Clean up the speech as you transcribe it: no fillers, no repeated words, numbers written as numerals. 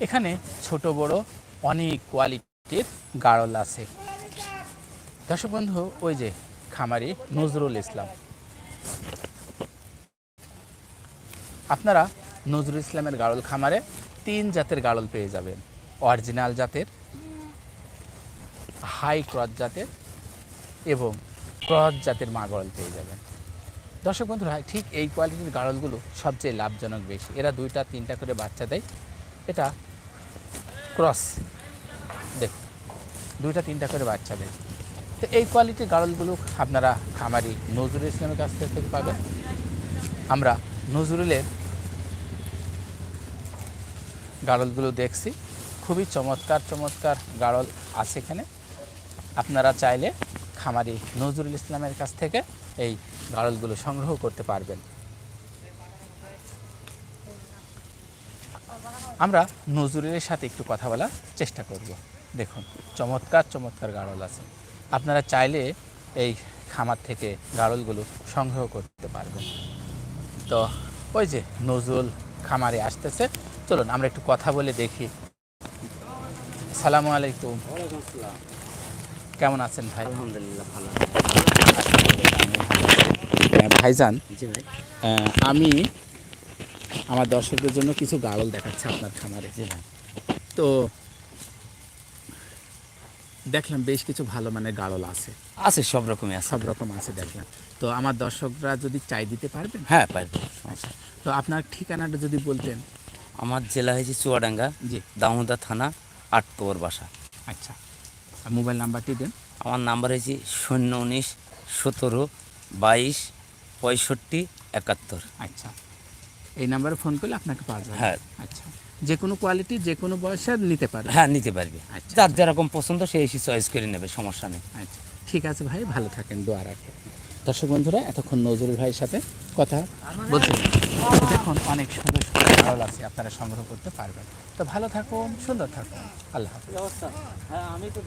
এখানে ছোট বড় অনেক কোয়ালিটির গাড়ল আছে। দর্শক বন্ধু, ওই যে খামারি নজরুল ইসলাম, আপনারা নজরুল ইসলামের গাড়ল খামারে 3 জাতের গাড়ল পেয়ে যাবেন। অরিজিনাল জাতের, হাই ক্রস জাতের এবং ক্রস জাতের মা গাড়ল পেয়ে যাবেন। দর্শক বন্ধুরা, ঠিক এই কোয়ালিটির গাড়লগুলো সবচেয়ে লাভজনক বেশি। এরা 2টা 3টা করে বাচ্চা দেয়। এটা ক্রস, দেখুন 2টা 3টা করে বাচ্চা দেয়। তো এই কোয়ালিটির গাড়লগুলো আপনারা খামারি নজরুল ইসলামের কাছ থেকে পাবেন। আমরা নজরুলের গাড়লগুলো দেখছি, খুবই চমৎকার চমৎকার গাড়ল আছে এখানে। আপনারা চাইলে খামারি নজরুল ইসলামের কাছ থেকে এই গাড়লগুলো সংগ্রহ করতে পারবেন। আমরা নজরুলের সাথে একটু কথা বলার চেষ্টা করব। দেখুন চমৎকার চমৎকার গাড়ল আছে, আপনারা চাইলে এই খামার থেকে গাড়লগুলো সংগ্রহ করতে পারবেন। তো ওই যে নজরুল খামারে আসতেছে, চলুন আমরা একটু কথা বলে দেখি। আসসালামু আলাইকুম। কেমন আছেন ভাই? আলহামদুলিল্লাহ ভালো। ভাইজান, জি ভাই। আমি আমার দর্শকদের জন্য কিছু গাড়ল দেখাচ্ছি আপনার খামারে। জি ভাই। তো দেখলাম বেশ কিছু ভালো মানের গাড়ল আছে। আছে, সব রকমই আছে। সব রকম আছে দেখলাম। তো আমার দর্শকরা যদি চাই দিতে পারবেন? হ্যাঁ পারবে। আচ্ছা, তো আপনার ঠিকানাটা যদি বলতেন। আমার জেলা হয়েছে চুয়াডাঙ্গা, জি। দামোদা থানা, আটকবর বাসা। আচ্ছা, আর মোবাইল নাম্বারটি দেন। আমার নাম্বার হয়েছে 019 17 22 65 71। আচ্ছা, এই নাম্বারে ফোন করলে আপনাকে পাওয়া যাবে? হ্যাঁ। আচ্ছা, যে কোনো কোয়ালিটি যে কোনো বয়সে নিতে পারবে? হ্যাঁ নিতে পারবে। আচ্ছা। যার যেরকম পছন্দ সে এসে চয়েস করে নেবে, সমস্যা নেই। আচ্ছা, ঠিক আছে ভাই, ভালো থাকেন, দোয়া রাখেন। দর্শক বন্ধুরা, এতক্ষণ নজরুল ভাইয়ের সাথে কথা বলছিলেন। দেখুন অনেক সুন্দর সুন্দর গাড়ল আছে, আপনারা সংগ্রহ করতে পারবেন। তো ভালো থাকুন, সুন্দর থাকুন, আল্লাহ হাফেজ। হ্যাঁ আমি তো